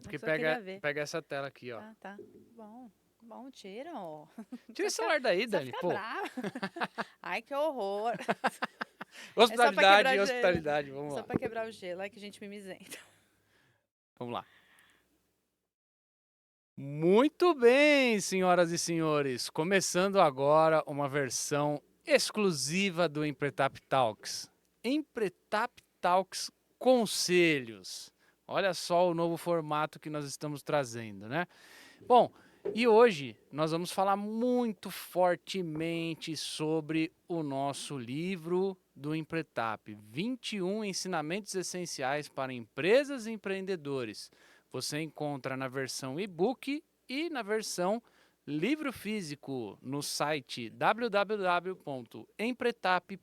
porque só queria pega, ver. pega essa tela aqui, ó. Ah, tá. Bom, bom, tira, ó. Tira o celular daí, Só Dani, fica pô. brava. Ai, que horror. É só pra Hospitalidade quebrar e o gelo. hospitalidade, É vamos só lá. pra quebrar o gelo. Ai, que gente mimizenta. Vamos lá. Muito bem, senhoras e senhores. Começando agora uma versão exclusiva do Empretap Talks. Empretap Talks Conselhos. Olha só o novo formato que nós estamos trazendo, né? Bom, e hoje nós vamos falar muito fortemente sobre o nosso livro do Empretap, 21 ensinamentos essenciais para empresas e empreendedores. Você encontra na versão e-book e na versão livro físico no site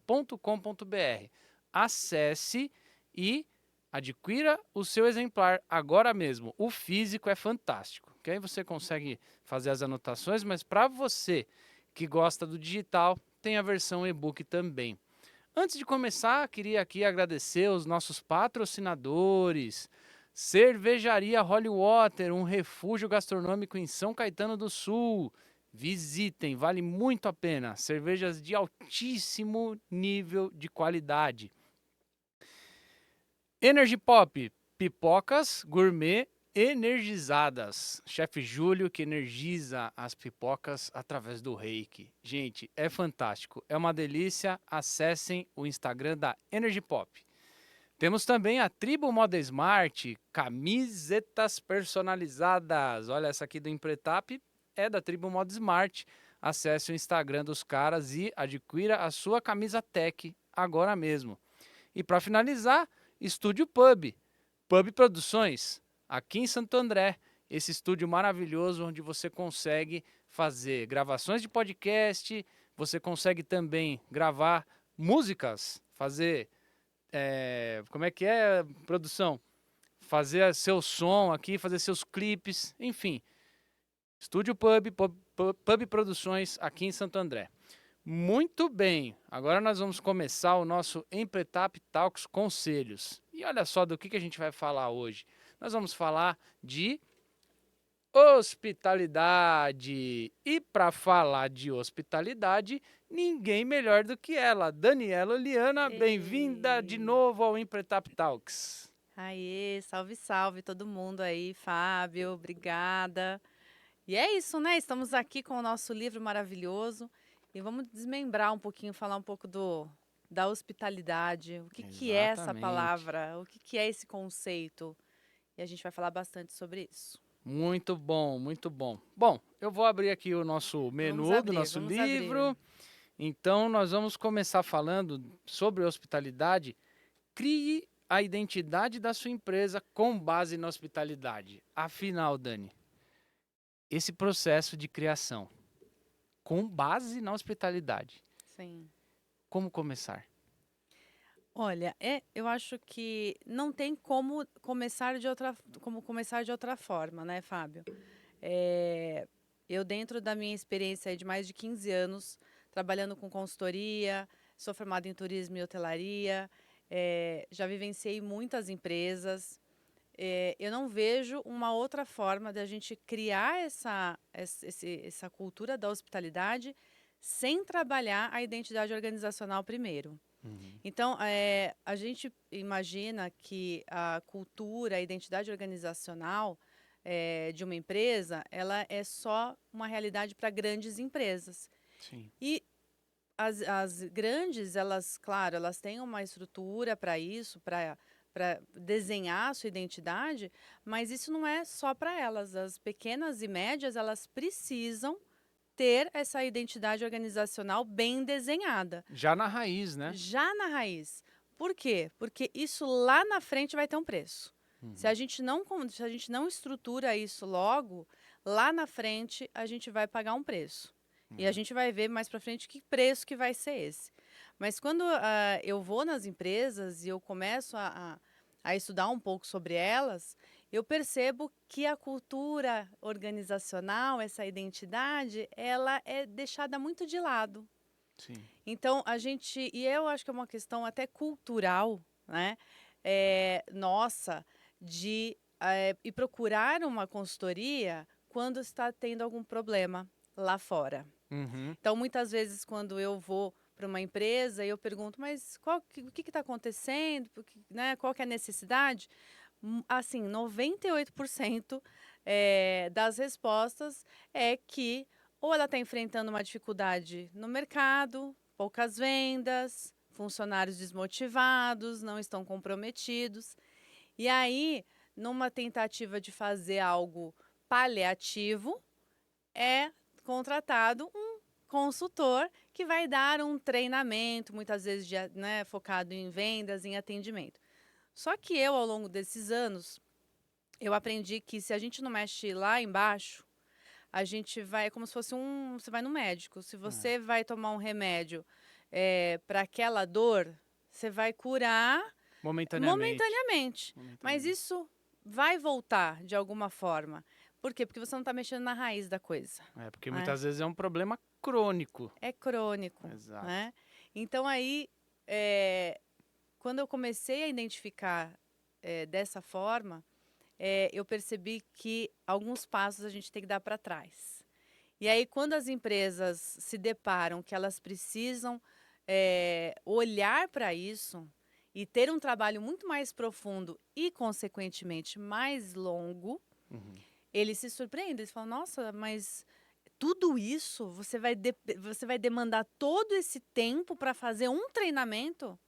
www.empretap.com.br. Acesse e adquira o seu exemplar agora mesmo. O físico é fantástico, que aí você consegue fazer as anotações, mas para você que gosta do digital, tem a versão e-book também. Antes de começar, queria aqui agradecer os nossos patrocinadores. Cervejaria Holy Water, um refúgio gastronômico em São Caetano do Sul. Visitem, vale muito a pena. Cervejas de altíssimo nível de qualidade. Energy Pop, pipocas gourmet energizadas. Chefe Júlio que energiza as pipocas através do reiki. Gente, é fantástico, é uma delícia. Acessem o Instagram da Energy Pop. Temos também a Tribo Moda Smart, camisetas personalizadas. Olha, essa aqui do Empretap é da Tribo Moda Smart. Acesse o Instagram dos caras e adquira a sua camisa tech agora mesmo. E para finalizar, Estúdio Pub, Pub Produções, aqui em Santo André. Esse estúdio maravilhoso onde você consegue fazer gravações de podcast, você consegue também gravar músicas, fazer, como é que é, produção? Fazer seu som aqui, fazer seus clipes, enfim. Estúdio Pub Produções aqui em Santo André. Muito bem, agora nós vamos começar o nosso Empretap Talks Conselhos. E olha só do que a gente vai falar hoje. Nós vamos falar de hospitalidade. E para falar de hospitalidade, ninguém melhor do que ela, Daniela Oliana. Bem-vinda de Ei. novo ao Empretap Talks. Aê, salve, salve todo mundo aí, Fábio, obrigada. E é isso, né? Estamos aqui com o nosso livro maravilhoso e vamos desmembrar um pouquinho, falar um pouco da hospitalidade. O que que é essa Exatamente. palavra? O que que é esse conceito? E a gente vai falar bastante sobre isso. Muito bom, muito bom. Bom, eu vou abrir aqui o nosso Vamos menu do abrir, nosso vamos abrir. livro. Então, nós vamos começar falando sobre hospitalidade. Crie a identidade da sua empresa com base na hospitalidade. Afinal, Dani, esse processo de criação com base na hospitalidade, Sim. como começar? Olha, eu acho que não tem como começar de outra forma, né, Fábio? Eh, eu dentro da minha experiência aí de mais de 15 anos trabalhando com consultoria, sou formada em turismo e hotelaria, já vivenciei muitas empresas. Eu não vejo uma outra forma da gente criar essa cultura da hospitalidade sem trabalhar a identidade organizacional primeiro. Uhum. Então, a gente imagina que a cultura, a identidade organizacional, de uma empresa, ela é só uma realidade para grandes empresas. Sim. E as grandes, elas, claro, elas têm uma estrutura para isso, para desenhar a sua identidade, mas isso não é só para elas. As pequenas e médias, elas precisam ter essa identidade organizacional bem desenhada. Já na raiz, né? Já na raiz. Por quê? Porque isso lá na frente vai ter um preço. Uhum. Se a gente não estrutura isso logo, lá na frente a gente vai pagar um preço. E a É. gente vai ver mais para frente que preço que vai ser esse. Mas quando eu vou nas empresas e eu começo a estudar um pouco sobre elas, eu percebo que a cultura organizacional, essa identidade, ela é deixada muito de lado. Sim. Então, e eu acho que é uma questão até cultural, né? Nossa, de e procurar uma consultoria quando está tendo algum problema lá fora. Uhum. Então, muitas vezes, quando eu vou para uma empresa, eu pergunto, mas o que está acontecendo? Né, qual que é a necessidade? Assim, 98% das respostas é que ou ela está enfrentando uma dificuldade no mercado, poucas vendas, funcionários desmotivados, não estão comprometidos. E aí, numa tentativa de fazer algo paliativo, é contratado um consultor que vai dar um treinamento, muitas vezes né, focado em vendas, em atendimento. Só que eu, ao longo desses anos, eu aprendi que se a gente não mexe lá embaixo, a gente vai, é como se fosse você vai no médico. Se você vai tomar um remédio para aquela dor, você vai curar momentaneamente. Mas isso vai voltar de alguma forma. Por quê? Porque você não está mexendo na raiz da coisa. Porque muitas vezes é um problema crônico. É crônico. Exato. Né? Então aí, quando eu comecei a identificar dessa forma, eu percebi que alguns passos a gente tem que dar para trás. E aí, quando as empresas se deparam que elas precisam olhar para isso e ter um trabalho muito mais profundo e, consequentemente, mais longo, eles se surpreendem. Eles falam, nossa, mas tudo isso, você vai demandar todo esse tempo para fazer um treinamento?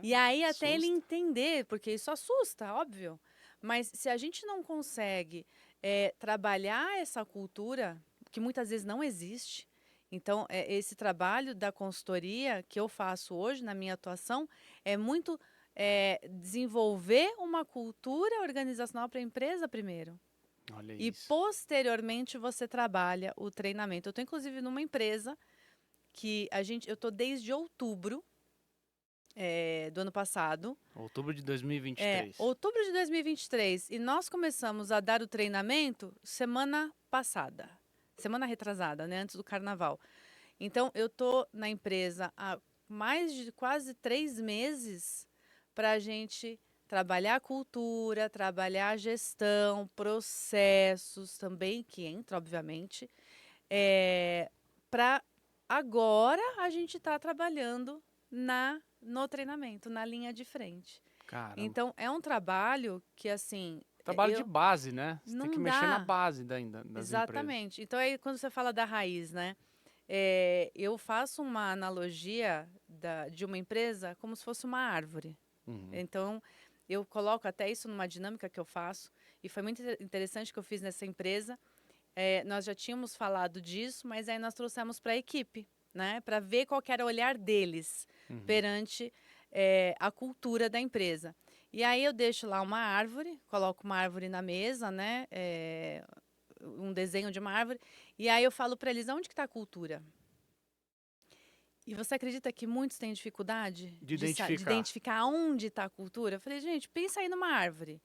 E aí, até ele entender, porque isso assusta, óbvio. Mas se a gente não consegue trabalhar essa cultura, que muitas vezes não existe, então esse trabalho da consultoria que eu faço hoje na minha atuação é muito desenvolver uma cultura organizacional para a empresa primeiro. Olha e isso. posteriormente você trabalha o treinamento. Eu estou inclusive numa empresa que eu estou desde outubro do ano passado. Outubro de 2023. Outubro de 2023. E nós começamos a dar o treinamento semana passada. Semana retrasada, né? Antes do carnaval. Então, eu estou na empresa há mais de quase 3 meses para a gente trabalhar a cultura, trabalhar a gestão, processos também, que entra, obviamente. Para agora a gente está trabalhando no treinamento, na linha de frente. Caramba. Então, é um trabalho que, assim... Trabalho de base, né? Você tem que mexer na base das Exatamente. empresas. Então, aí, quando você fala da raiz, né? Eu faço uma analogia de uma empresa como se fosse uma árvore. Então, eu coloco até isso numa dinâmica que eu faço. E foi muito interessante que eu fiz nessa empresa. Nós já tínhamos falado disso, mas aí nós trouxemos para a equipe, né? Para ver qual que era o olhar deles perante a cultura da empresa. E aí eu deixo lá uma árvore, coloco uma árvore na mesa, né? Um desenho de uma árvore. E aí eu falo para eles, onde que está a cultura? E você acredita que muitos têm dificuldade de identificar onde está a cultura? Eu falei, gente, pensa aí numa árvore.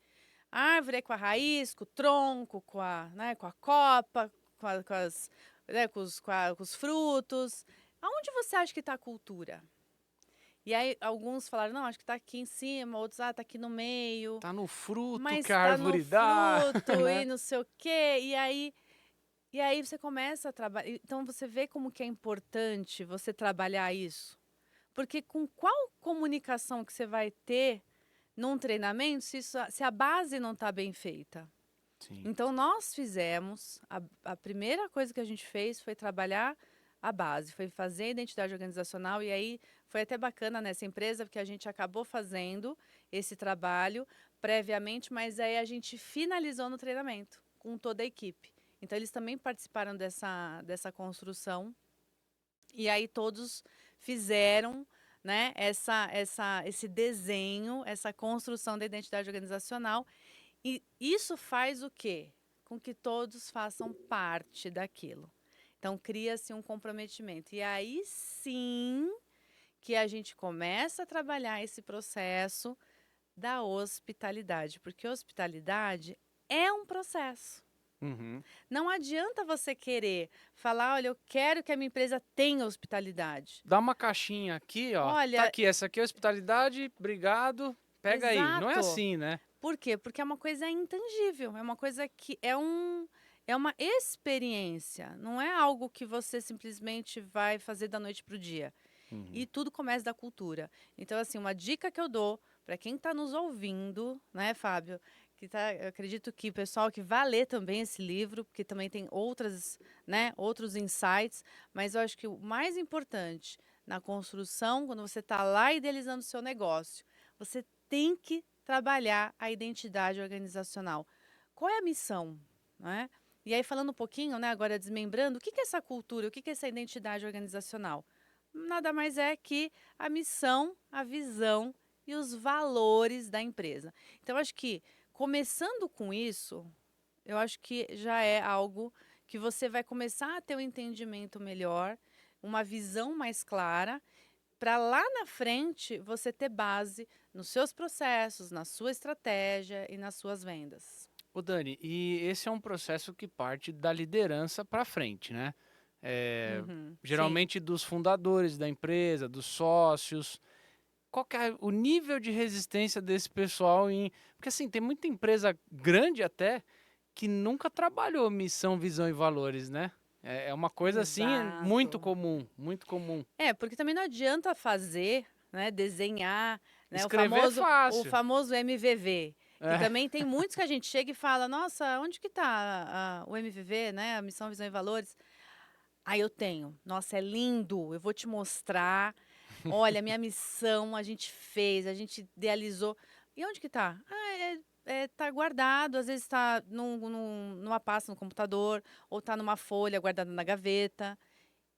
A árvore é com a raiz, com o tronco, com a copa, com os frutos. Aonde você acha que está a cultura? E aí alguns falaram, não, acho que está aqui em cima, outros, está aqui no meio. Está no fruto mas que a árvore dá. Mas está no fruto e não sei o quê. E aí você começa a trabalhar. Então você vê como que é importante você trabalhar isso. Porque com qual comunicação que você vai ter num treinamento se a base não está bem feita? Sim. Então nós fizemos, a primeira coisa que a gente fez foi trabalhar a base, foi fazer a identidade organizacional. E aí foi até bacana nessa empresa, porque a gente acabou fazendo esse trabalho previamente, mas aí a gente finalizou no treinamento com toda a equipe. Então, eles também participaram dessa construção. E aí, todos fizeram, né, esse desenho, essa construção da identidade organizacional. E isso faz o quê? Com que todos façam parte daquilo. Então, cria-se um comprometimento. E aí, sim, que a gente começa a trabalhar esse processo da hospitalidade. Porque hospitalidade é um processo. Não adianta você querer falar, olha, eu quero que a minha empresa tenha hospitalidade. Dá uma caixinha aqui, ó. Olha, tá aqui, essa aqui é hospitalidade, obrigado, pega exato. aí. Não é assim, né? Por quê? Porque é uma coisa intangível, é uma coisa que é uma experiência, não é algo que você simplesmente vai fazer da noite para o dia. Uhum. E tudo começa da cultura. Então, assim, uma dica que eu dou para quem está nos ouvindo, né, Fábio? Eu acredito que o pessoal que vai ler também esse livro, porque também tem outras, né, outros insights, mas eu acho que o mais importante na construção, quando você está lá idealizando o seu negócio, você tem que trabalhar a identidade organizacional. Qual é a missão, né? E aí, falando um pouquinho, né, agora desmembrando, o que que é essa cultura, o que que é essa identidade organizacional? Nada mais é que a missão, a visão e os valores da empresa. Então, acho que começando com isso, eu acho que já é algo que você vai começar a ter um entendimento melhor, uma visão mais clara, para lá na frente você ter base nos seus processos, na sua estratégia e nas suas vendas. Ô Dani, e esse é um processo que parte da liderança para frente, né? É, Uhum, sim. geralmente dos fundadores da empresa, dos sócios. Qual que é o nível de resistência desse pessoal em... Porque assim, tem muita empresa grande até que nunca trabalhou missão, visão e valores, né? É uma coisa assim muito Exato. comum, muito comum. É, porque também não adianta fazer, né, desenhar, né, Escrever é o fácil. famoso MVV, que É. também tem muitos que a gente chega e fala, nossa, onde que tá o MVV, né, a missão, visão e valores? Aí eu tenho, nossa, é lindo, eu vou te mostrar, olha, minha missão, a gente fez, a gente idealizou. E onde que tá? Tá guardado, às vezes tá numa pasta no computador, ou tá numa folha guardada na gaveta.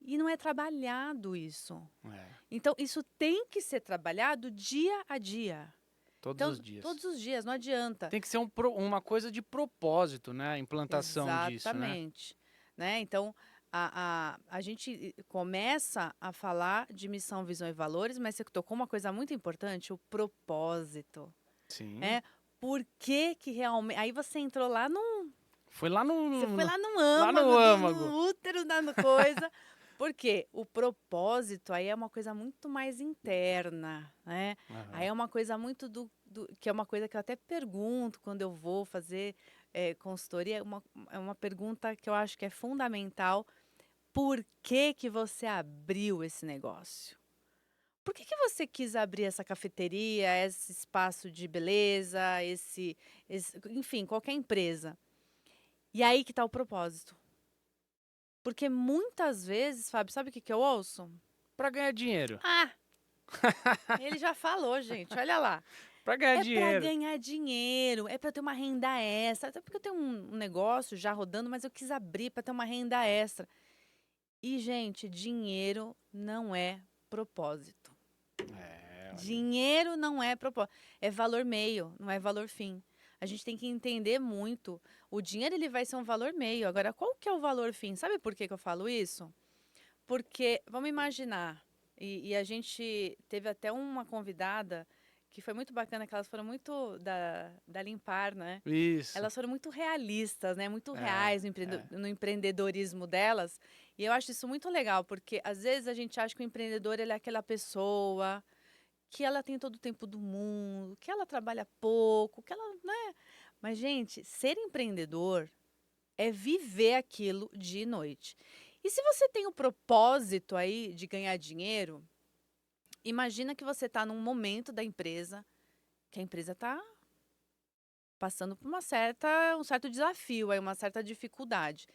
E não é trabalhado isso. É, Então, isso tem que ser trabalhado dia a dia. todos Então, os dias. todos os dias, não adianta. Tem que ser uma coisa de propósito, né? A implantação disso, né? Exatamente. Né? Então, a gente começa a falar de missão, visão e valores, mas você tocou uma coisa muito importante, o propósito. Sim. Né? Por que que realmente... Aí você entrou lá Foi lá Você foi no, lá no lá no âmago, âmago. no útero da coisa. Porque o propósito aí é uma coisa muito mais interna, né? Aí Aham. é uma coisa muito que é uma coisa que eu até pergunto quando eu vou fazer consultoria, é uma pergunta que eu acho que é fundamental. Por que que você abriu esse negócio? Por que que você quis abrir essa cafeteria, esse espaço de beleza, enfim, qualquer empresa? E aí que está o propósito. Porque muitas vezes, Fábio, sabe o que que eu ouço? Pra ganhar dinheiro. Ah, ele já falou, gente, olha lá. Pra ganhar É para dinheiro. ganhar dinheiro, é para ter uma renda extra. Até porque eu tenho um negócio já rodando, mas eu quis abrir para ter uma renda extra. E, gente, dinheiro não é propósito. É, olha aí. Dinheiro não é propósito. É valor meio, não é valor fim. A gente tem que entender muito. O dinheiro ele vai ser um valor meio. Agora, qual que é o valor fim? Sabe por que que eu falo isso? Porque, vamos imaginar, e a gente teve até uma convidada que foi muito bacana, que elas foram muito da Limpar, né? Isso. Elas foram muito realistas, né? Muito É, reais é. no empreendedorismo delas. E eu acho isso muito legal, porque às vezes a gente acha que o empreendedor ele é aquela pessoa que ela tem todo o tempo do mundo, que ela trabalha pouco, que ela, né? Mas, gente, ser empreendedor é viver aquilo dia e noite. E se você tem o propósito aí de ganhar dinheiro, imagina que você está num momento da empresa que a empresa está passando por um certo desafio, aí, uma certa dificuldade.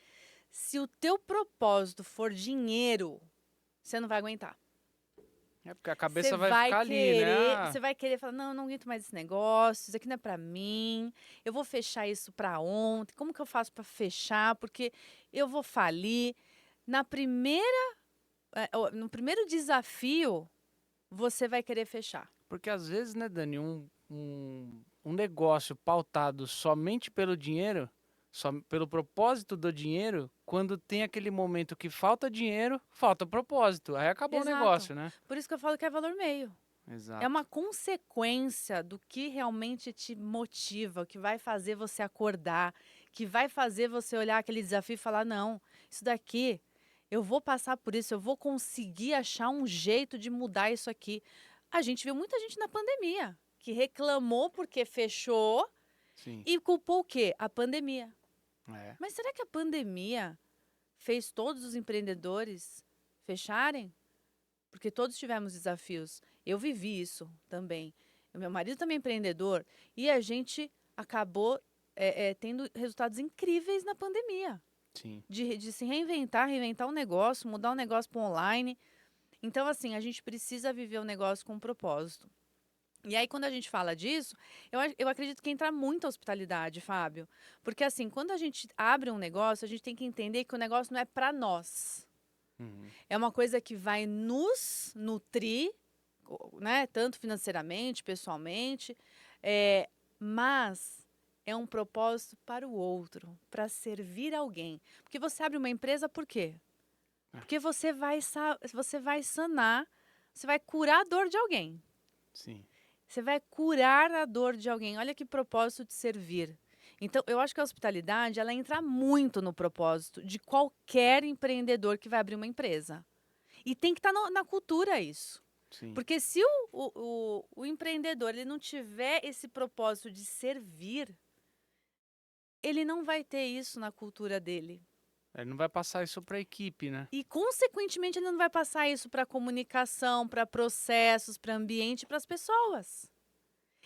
Se o teu propósito for dinheiro, você não vai aguentar. É porque a cabeça vai ficar ali, né? Ah, Você vai querer falar, não, eu não aguento mais esse negócio, isso aqui não é para mim, eu vou fechar isso para ontem, como que eu faço para fechar? Porque eu vou falir. Na primeira no primeiro desafio, você vai querer fechar. porque às vezes, né, Dani, um negócio pautado somente pelo dinheiro, só pelo propósito do dinheiro, quando tem aquele momento que falta dinheiro, falta propósito. Aí acabou o Exato. negócio, né? Por isso que eu falo que é valor meio. É Exato. uma consequência do que realmente te motiva, o que vai fazer você acordar, que vai fazer você olhar aquele desafio e falar: não, isso daqui, eu vou passar por isso, eu vou conseguir achar um jeito de mudar isso aqui. A gente viu muita gente na pandemia que reclamou porque fechou, Sim. E culpou o quê? A pandemia. É. Mas será que a pandemia fez todos os empreendedores fecharem? Porque todos tivemos desafios. Eu vivi isso também. O meu marido também é empreendedor. E a gente acabou tendo resultados incríveis na pandemia. Sim. De se reinventar um negócio, mudar um negócio para online. Então, assim, a gente precisa viver o negócio com um propósito. E aí, quando a gente fala disso, eu acredito que entra muito a hospitalidade, Fábio. Porque, assim, quando a gente abre um negócio, a gente tem que entender que o negócio não é para nós. Uhum. É uma coisa que vai nos nutrir, né? Tanto financeiramente, pessoalmente, mas é um propósito para o outro, para servir alguém. Porque você abre uma empresa por quê? Porque você vai sanar, você vai curar a dor de alguém. Sim. Você vai curar a dor de alguém. Olha que propósito de servir. Então, eu acho que a hospitalidade, ela entra muito no propósito de qualquer empreendedor que vai abrir uma empresa. E tem que estar na cultura isso. Sim. Porque se o empreendedor ele não tiver esse propósito de servir, ele não vai ter isso na cultura dele. Ele não vai passar isso para a equipe, né? E, consequentemente, ele não vai passar isso para comunicação, para processos, para ambiente, para as pessoas.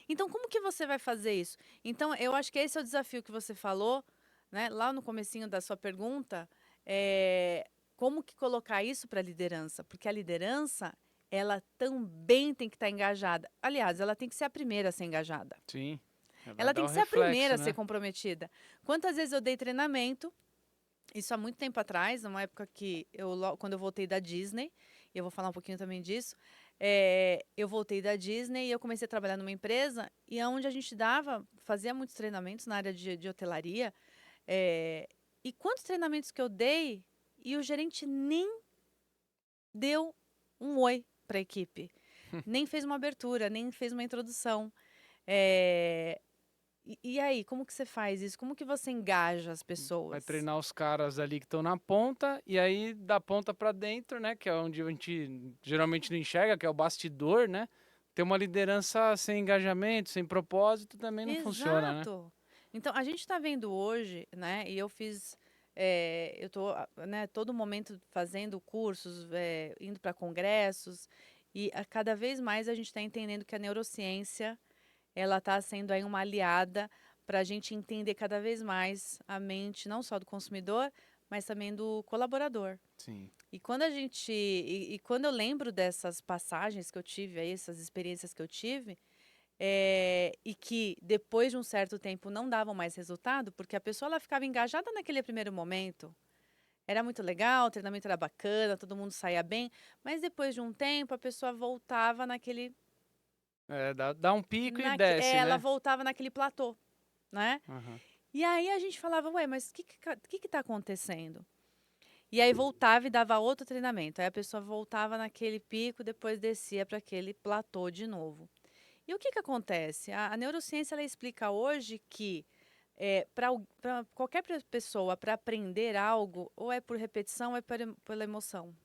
Então, como que você vai fazer isso? Então, eu acho que esse é o desafio que você falou, né, lá no comecinho da sua pergunta, como que colocar isso para a liderança? Porque a liderança, ela também tem que estar engajada. Aliás, ela tem que ser a primeira a ser engajada. Sim. Vai Ela dar tem o que ser a primeira reflexo, a ser né? comprometida. Quantas vezes eu dei treinamento, isso há muito tempo atrás, numa época que quando eu voltei da Disney, e eu vou falar um pouquinho também disso, eu voltei da Disney e eu comecei a trabalhar numa empresa e é onde a gente fazia muitos treinamentos na área de hotelaria. E quantos treinamentos que eu dei e o gerente nem deu um oi para a equipe, nem fez uma abertura, nem fez uma introdução. E aí, como que você faz isso? Como que você engaja as Vai pessoas? treinar os caras ali que estão na ponta e aí da ponta para dentro, né? Que é onde a gente geralmente não enxerga, que é o bastidor, né? Ter uma liderança sem engajamento, sem propósito também não funciona, né? Exato. Então, a gente está vendo hoje, né? E eu fiz, eu estou, né, todo momento fazendo cursos, indo para congressos, e cada vez mais a gente está entendendo que a neurociência, ela está sendo aí uma aliada para a gente entender cada vez mais a mente, não só do consumidor, mas também do colaborador. Sim. E quando eu lembro dessas passagens que eu tive aí, essas experiências que eu tive, e que depois de um certo tempo não davam mais resultado, porque a pessoa ela ficava engajada naquele primeiro momento. Era muito legal, o treinamento era bacana, todo mundo saía bem, mas depois de um tempo a pessoa voltava Dá um pico e desce, ela né? voltava naquele platô, né? Uhum. E aí a gente falava, ué, mas o que tá acontecendo? E aí voltava e dava outro treinamento. Aí a pessoa voltava naquele pico, depois descia para aquele platô de novo. E o que acontece? A neurociência ela explica hoje que para qualquer pessoa, para aprender algo, ou é por repetição ou é pela emoção.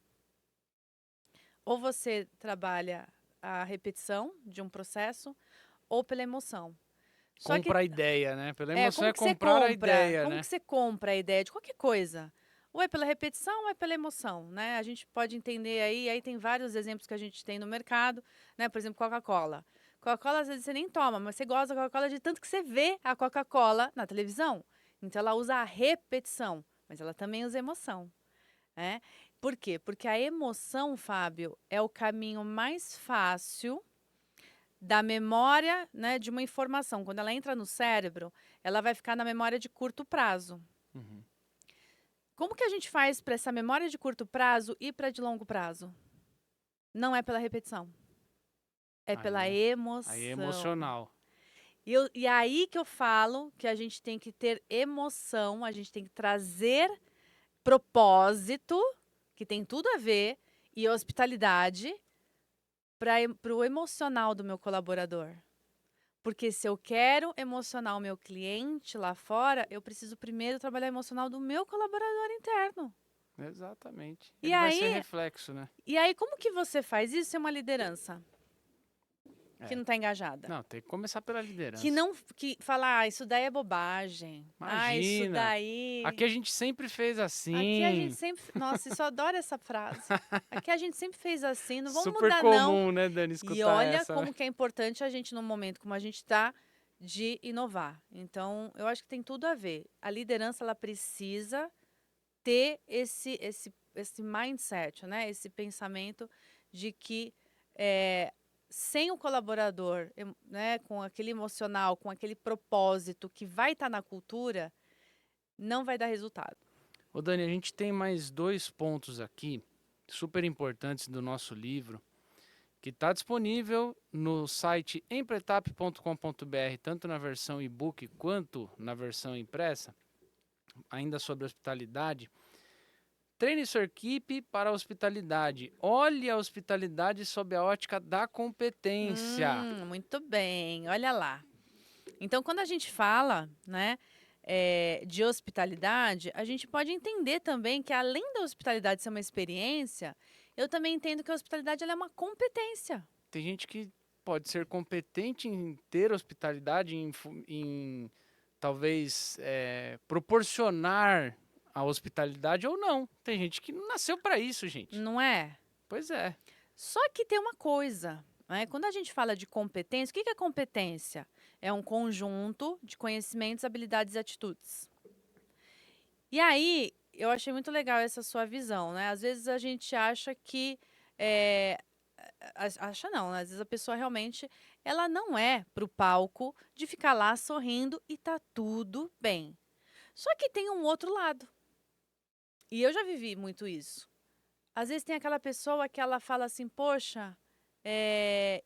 Ou você trabalha a repetição de um processo ou pela emoção. Só que Compra a ideia, né? Pela emoção como é que você comprar a compra? ideia, Como né? que você compra a ideia de qualquer coisa? Ou é pela repetição ou é pela emoção, né? A gente pode entender aí tem vários exemplos que a gente tem no mercado, né? Por exemplo, Coca-Cola. Coca-Cola, às vezes você nem toma, mas você gosta da Coca-Cola de tanto que você vê a Coca-Cola na televisão. Então ela usa a repetição, mas ela também usa emoção, né? Por quê? Porque a emoção, Fábio, é o caminho mais fácil da memória, né, de uma informação. Quando ela entra no cérebro, ela vai ficar na memória de curto prazo. Uhum. Como que a gente faz para essa memória de curto prazo ir para de longo prazo? Não é pela repetição, é Aí pela é, aí é emoção. emocional. E aí que eu falo que a gente tem que ter emoção, a gente tem que trazer propósito, que tem tudo a ver, e hospitalidade para o emocional do meu colaborador. Porque se eu quero emocionar o meu cliente lá fora, eu preciso primeiro trabalhar o emocional do meu colaborador interno. Exatamente. E Ele vai ser aí, reflexo, né? e aí como que você faz isso? É uma liderança. que não está engajada. Não, tem que começar pela liderança. Que fala, isso daí é bobagem. Isso Imagina. daí... Aqui a gente sempre fez assim. Aqui a gente sempre... Nossa, eu adoro essa frase. Aqui a gente sempre fez assim, não vamos Super mudar não. comum, né, Dani, escutar E olha essa, como né? que é importante a gente, num momento como a gente está, de inovar. Então, eu acho que tem tudo a ver. A liderança, ela precisa ter esse mindset, né? Esse pensamento de que sem o colaborador, né, com aquele emocional, com aquele propósito que vai estar na cultura, não vai dar resultado. Ô Dani, a gente tem mais 2 pontos aqui, super importantes do nosso livro, que está disponível no site empretap.com.br, tanto na versão e-book quanto na versão impressa, ainda sobre hospitalidade. Treine sua equipe para a hospitalidade. Olhe a hospitalidade sob a ótica da competência. Muito bem, olha lá. Então, quando a gente fala, né, de hospitalidade, a gente pode entender também que, além da hospitalidade ser uma experiência, eu também entendo que a hospitalidade ela é uma competência. Tem gente que pode ser competente em ter hospitalidade, em talvez proporcionar a hospitalidade ou não. Tem gente que não nasceu para isso, gente. Não é? Pois é. Só que tem uma coisa, né? Quando a gente fala de competência, o que é competência? É um conjunto de conhecimentos, habilidades e atitudes. E aí, eu achei muito legal essa sua visão, né? Às vezes a gente acha que... acha não, né? Às vezes a pessoa realmente, ela não é pro palco de ficar lá sorrindo e tá tudo bem. Só que tem um outro lado. E eu já vivi muito isso. Às vezes tem aquela pessoa que ela fala assim, poxa,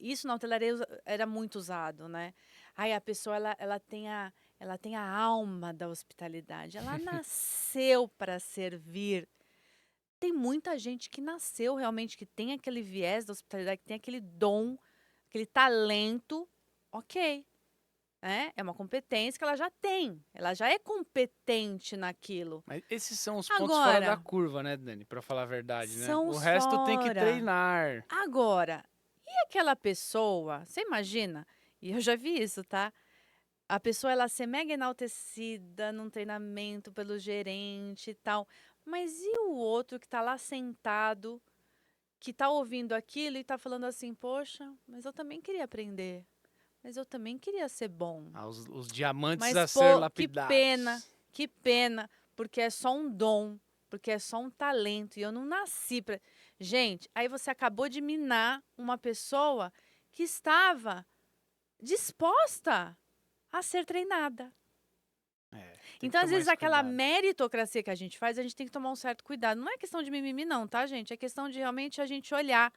isso na hotelaria era muito usado, né? Aí a pessoa, ela tem a alma da hospitalidade. Ela nasceu para servir. Tem muita gente que nasceu realmente, que tem aquele viés da hospitalidade, que tem aquele dom, aquele talento, ok. É uma competência que ela já tem. Ela já é competente naquilo. Mas esses são os pontos fora da Agora, curva, né, Dani? Para falar a verdade, né? são O os resto tem que fora. treinar. Agora, e aquela pessoa, você imagina, e eu já vi isso, tá? A pessoa, ela ser mega enaltecida num treinamento pelo gerente e tal, mas e o outro que tá lá sentado, que tá ouvindo aquilo e tá falando assim, poxa, mas eu também queria aprender, mas eu também queria ser bom. Os diamantes Mas, a ser pô, lapidados. que pena, porque é só um dom, porque é só um talento, e eu não nasci pra... Gente, aí você acabou de minar uma pessoa que estava disposta a ser treinada. Tem que Então, às tomar vezes, esse aquela cuidado. meritocracia que a gente faz, a gente tem que tomar um certo cuidado. Não é questão de mimimi, não, tá, gente? É questão de realmente a gente olhar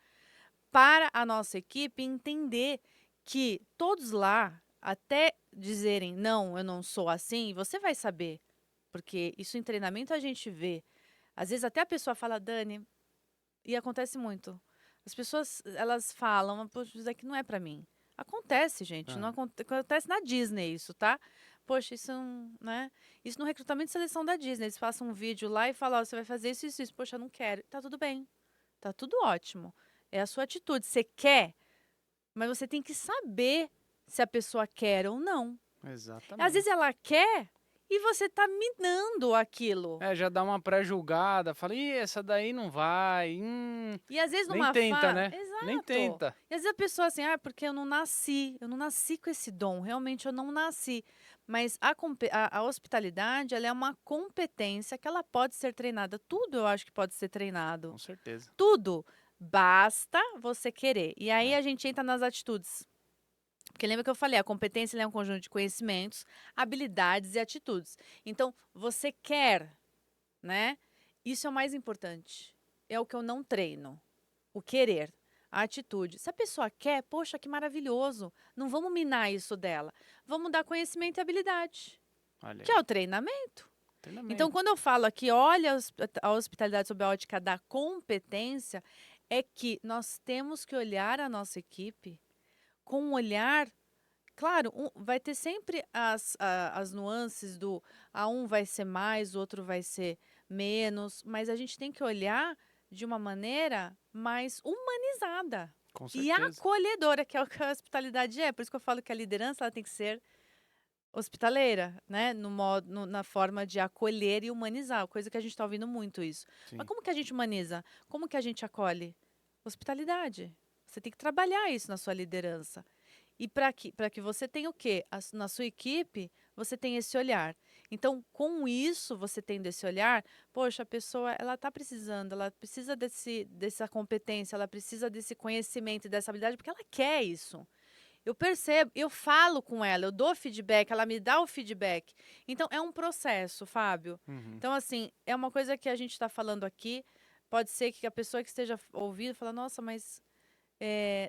para a nossa equipe e entender que todos lá, até dizerem, não, eu não sou assim, você vai saber. Porque isso em treinamento a gente vê. Às vezes até a pessoa fala, Dani, e acontece muito. As pessoas, elas falam, poxa, isso aqui não é pra mim. Acontece, gente. Não acontece na Disney isso, tá? Poxa, isso não, né? Isso no recrutamento e seleção da Disney. Eles passam um vídeo lá e falam, ó, você vai fazer isso, isso, isso. Poxa, não quero. Tá tudo bem. Tá tudo ótimo. É a sua atitude. Você quer, mas você tem que saber se a pessoa quer ou não. Exatamente. Às vezes ela quer e você tá minando aquilo. Já dá uma pré-julgada, fala, ih, essa daí não vai. E às vezes Nem numa tenta, né? Exato. Nem tenta. E às vezes a pessoa assim, porque eu não nasci com esse dom, realmente eu não nasci. Mas a hospitalidade, ela é uma competência que ela pode ser treinada. Tudo eu acho que pode ser treinado. Com certeza. Tudo. Basta você querer. E aí É. a gente entra nas atitudes. Porque lembra que eu falei, a competência ela é um conjunto de conhecimentos, habilidades e atitudes. Então, você quer, né? Isso é o mais importante. É o que eu não treino. O querer, a atitude. Se a pessoa quer, poxa, que maravilhoso. Não vamos minar isso dela. Vamos dar conhecimento e habilidade, Olha que aí. é o treinamento. Treinamento. Então, quando eu falo aqui, olha a hospitalidade sob a ótica da competência, é que nós temos que olhar a nossa equipe com um olhar. Claro, vai ter sempre as nuances do um vai ser mais, o outro vai ser menos, mas a gente tem que olhar de uma maneira mais humanizada. Com e certeza. acolhedora, que é o que a hospitalidade é. Por isso que eu falo que a liderança ela tem que ser hospitaleira, né? No modo, na forma de acolher e humanizar, coisa que a gente está ouvindo muito isso. Mas Sim. como que a gente humaniza? Como que a gente acolhe? Hospitalidade. Você tem que trabalhar isso na sua liderança. E para que você tenha o quê? Na sua equipe, você tem esse olhar. Então, com isso, você tendo esse olhar, poxa, a pessoa, ela está precisando, ela precisa dessa competência, ela precisa desse conhecimento e dessa habilidade, porque ela quer isso. Eu percebo, eu falo com ela, eu dou feedback, ela me dá o feedback. Então, é um processo, Fábio. Uhum. Então, assim, é uma coisa que a gente está falando aqui. Pode ser que a pessoa que esteja ouvindo fala, nossa, mas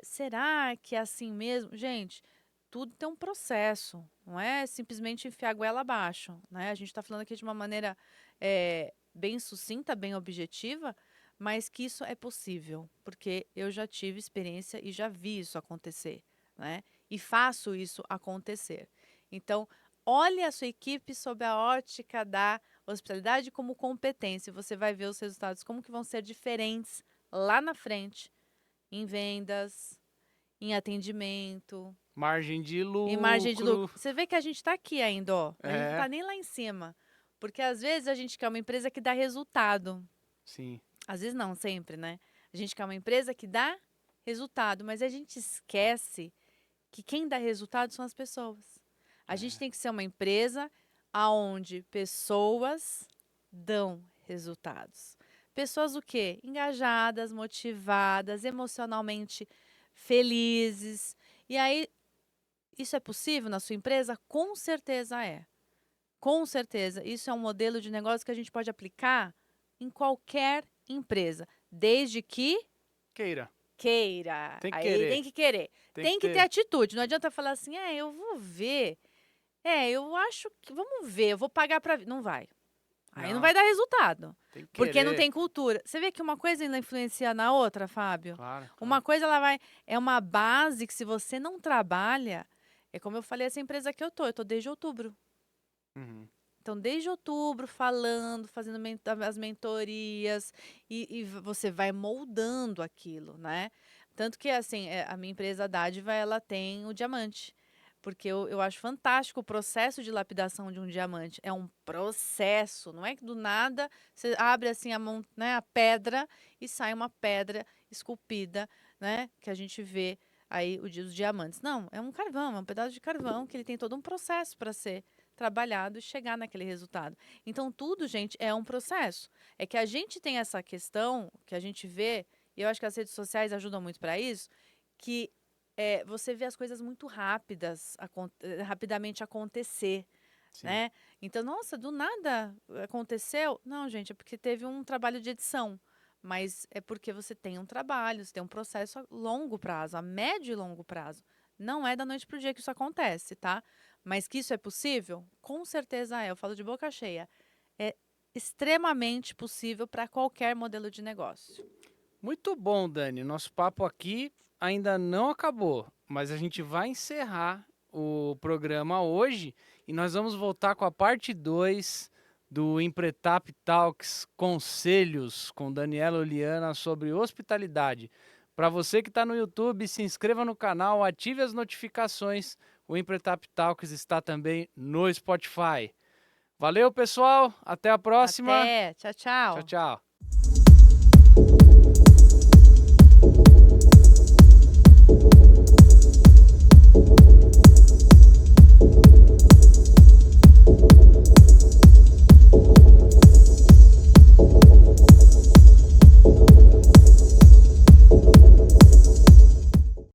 será que é assim mesmo? Gente, tudo tem um processo, não é simplesmente enfiar a goela abaixo, né? A gente está falando aqui de uma maneira bem sucinta, bem objetiva, mas que isso é possível, porque eu já tive experiência e já vi isso acontecer, né? E faço isso acontecer. Então, olhe a sua equipe sob a ótica da hospitalidade como competência. Você vai ver os resultados, como que vão ser diferentes lá na frente em vendas, em atendimento, Margem de em margem de lucro. lucro. Você vê que a gente está aqui ainda, ó. A gente não É, está nem lá em cima. Porque às vezes a gente quer uma empresa que dá resultado. sim. Às vezes não, sempre, né? A gente quer uma empresa que dá resultado, mas a gente esquece que quem dá resultado são as pessoas. A gente É. tem que ser uma empresa aonde pessoas dão resultados. Pessoas o quê? Engajadas, motivadas, emocionalmente felizes. E aí, isso é possível na sua empresa? Com certeza é. Com certeza. Isso é um modelo de negócio que a gente pode aplicar em qualquer empresa, desde que Queira. queira. Tem que Aí tem querer. que querer. Tem que Tem que ter ter. atitude. Não adianta falar assim, eu vou ver. Eu acho que. Vamos ver, eu vou pagar pra ver. Não vai. Aí não Não, vai dar resultado. tem que Porque não querer. tem cultura. Você vê que uma coisa ainda influencia na outra, Fábio? Claro, Uma claro. coisa, ela vai. É uma base que, se você não trabalha. É como eu falei, essa empresa que eu tô desde outubro. Uhum. Então, desde outubro, falando, fazendo as mentorias, e você vai moldando aquilo, né? Tanto que, assim, a minha empresa a Dádiva, ela tem o diamante. Porque eu acho fantástico o processo de lapidação de um diamante. É um processo, não é que do nada você abre assim né, a pedra e sai uma pedra esculpida, né? Que a gente vê aí os diamantes. Não, é um carvão, é um pedaço de carvão que ele tem todo um processo para ser trabalhado e chegar naquele resultado. Então, tudo, gente, é um processo. É que a gente tem essa questão que a gente vê, e eu acho que as redes sociais ajudam muito para isso, que você vê as coisas muito rapidamente acontecer, Sim. né? Então, nossa, do nada aconteceu. Não, gente, é porque teve um trabalho de edição. Mas é porque você tem um trabalho, você tem um processo a longo prazo, a médio e longo prazo. Não é da noite para o dia que isso acontece, tá? Mas que isso é possível? Com certeza é. Eu falo de boca cheia. É extremamente possível para qualquer modelo de negócio. Muito bom, Dani. Nosso papo aqui ainda não acabou, mas a gente vai encerrar o programa hoje e nós vamos voltar com a parte 2 do Empretap Talks Conselhos com Daniela Oliana sobre hospitalidade. Para você que está no YouTube, se inscreva no canal, ative as notificações. O Empretap Talks está também no Spotify. Valeu, pessoal. Até a próxima. Até. Tchau, Tchau, tchau. tchau.